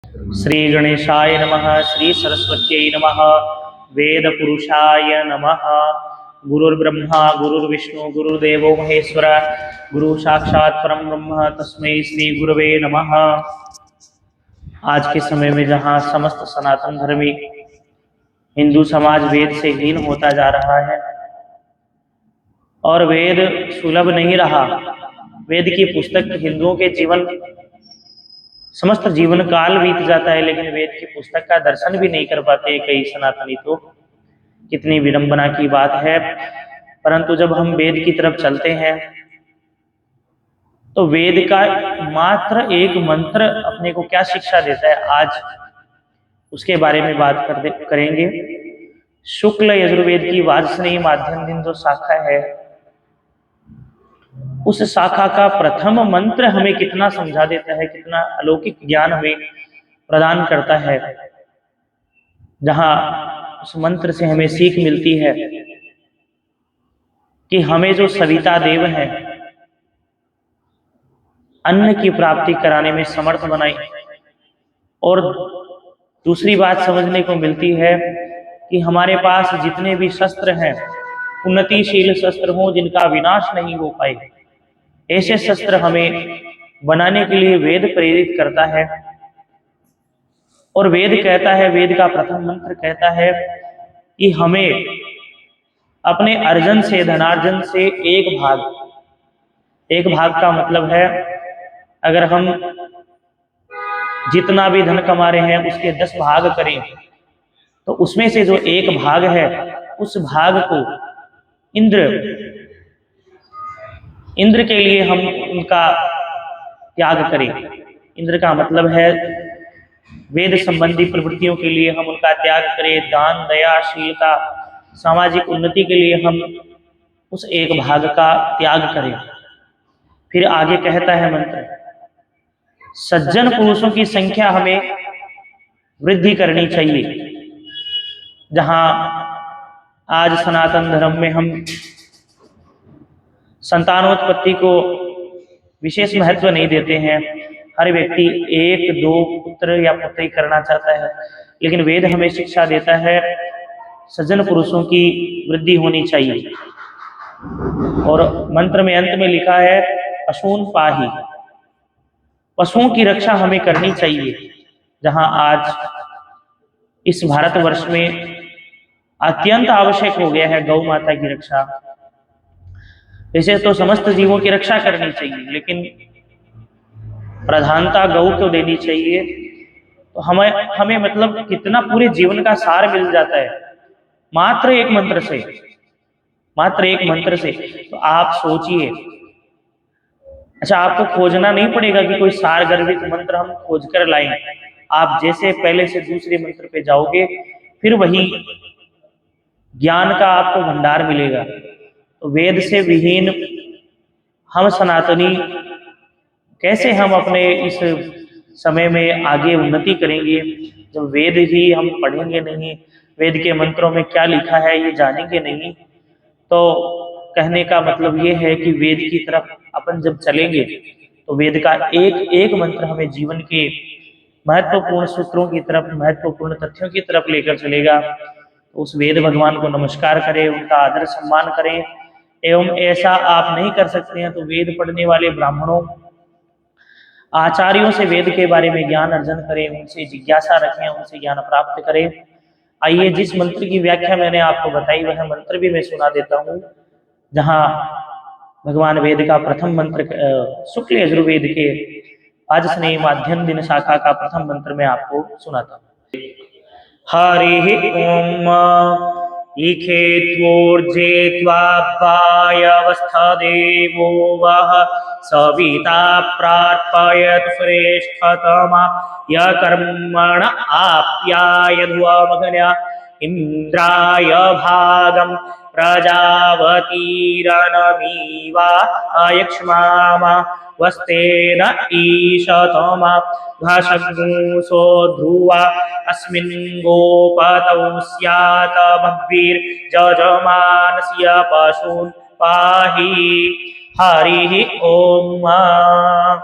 श्री गणेशाय नमः। श्री सरस्वत्यै नमः। वेद पुरुषाय नमः। गुरुर्ब्रह्मा गुरुर्विष्णु गुरुर्देवो महेश्वर गुरु साक्षात् परम ब्रह्म तस्मै श्री गुरवे नमः। आज के समय में जहाँ समस्त सनातन धर्मी हिंदू समाज वेद से हीन होता जा रहा है और वेद सुलभ नहीं रहा। वेद की पुस्तक हिंदुओं के जीवन समस्त जीवन काल बीत जाता है, लेकिन वेद की पुस्तक का दर्शन भी नहीं कर पाते कई सनातनी। तो कितनी विडंबना की बात है। परंतु जब हम वेद की तरफ चलते हैं तो वेद का मात्र एक मंत्र अपने को क्या शिक्षा देता है, आज उसके बारे में बात करेंगे। शुक्ल यजुर्वेद की वाजस्नेही माध्यम दिन जो शाखा है, उस शाखा का प्रथम मंत्र हमें कितना समझा देता है, कितना अलौकिक ज्ञान हमें प्रदान करता है। जहां उस मंत्र से हमें सीख मिलती है कि हमें जो सविता देव है अन्न की प्राप्ति कराने में समर्थ बनाई। और दूसरी बात समझने को मिलती है कि हमारे पास जितने भी शस्त्र हैं उन्नतिशील शस्त्र हों जिनका विनाश नहीं हो पाए, ऐसे शस्त्र हमें बनाने के लिए वेद प्रेरित करता है। और वेद कहता है, वेद का प्रथम मंत्र कहता है कि हमें अपने अर्जन से, धनार्जन से एक भाग का मतलब है अगर हम जितना भी धन कमा रहे हैं उसके 10 भाग करें तो उसमें से जो एक भाग है उस भाग को इंद्र के लिए हम उनका त्याग करें। इंद्र का मतलब है वेद संबंधी प्रवृत्तियों के लिए हम उनका त्याग करें। दान दया शीलता सामाजिक उन्नति के लिए हम उस एक भाग का त्याग करें। फिर आगे कहता है मंत्र, सज्जन पुरुषों की संख्या हमें वृद्धि करनी चाहिए। जहां आज सनातन धर्म में हम संतानोत्पत्ति को विशेष महत्व नहीं देते हैं, हर व्यक्ति 1-2 पुत्र या पुत्री करना चाहता है, लेकिन वेद हमें शिक्षा देता है सज्जन पुरुषों की वृद्धि होनी चाहिए। और मंत्र में अंत में लिखा है पशून पाही, पशुओं की रक्षा हमें करनी चाहिए। जहां आज इस भारतवर्ष में अत्यंत आवश्यक हो गया है गौ माता की रक्षा। वैसे तो समस्त जीवों की रक्षा करनी चाहिए, लेकिन प्रधानता गौ को देनी चाहिए। तो हमें मतलब कितना पूरे जीवन का सार मिल जाता है मात्र एक मंत्र से, मात्र एक मंत्र से। तो आप सोचिए, अच्छा आपको खोजना नहीं पड़ेगा कि कोई सार गर्भित मंत्र हम खोज कर लाएं। आप जैसे पहले से दूसरे मंत्र पे जाओगे फिर वही ज्ञान का आपको भंडार मिलेगा। तो वेद से विहीन हम सनातनी कैसे हम अपने इस समय में आगे उन्नति करेंगे, जब वेद ही हम पढ़ेंगे नहीं, वेद के मंत्रों में क्या लिखा है ये जानेंगे नहीं। तो कहने का मतलब ये है कि वेद की तरफ अपन जब चलेंगे तो वेद का एक एक मंत्र हमें जीवन के महत्वपूर्ण सूत्रों की तरफ, महत्वपूर्ण तथ्यों की तरफ लेकर चलेगा। तो उस वेद भगवान को नमस्कार करें, उनका आदर सम्मान करें। एवं ऐसा आप नहीं कर सकते हैं तो वेद पढ़ने वाले ब्राह्मणों आचार्यों से वेद के बारे में ज्ञान अर्जन करें, उनसे जिज्ञासा रखें, उनसे ज्ञान प्राप्त करें। आइए जिस मंत्र की व्याख्या मैंने आपको बताई वह मंत्र भी मैं सुना देता हूँ। जहाँ भगवान वेद का प्रथम मंत्र शुक्ल यजुर्वेद के वाजस्नेही माध्यम दिन शाखा का प्रथम मंत्र मैं आपको सुनाता हूँ। हरि ओम इखेत्वोर्जे त्वाभ्यावस्थदेवो वः सविता प्रार्पयतु श्रेष्ठतमा यकर्मण आप्यायध्वमग्न्या इंद्राय भागं प्रजावतीरनमीवा अयक्ष्मामा वस्तेन ईशतमा घशग्मुसो ध्रुवा अस्मिन् गोपतौ स्यात् भद्भिर्जजमानस्य पशून् पाहि। हरि ओम।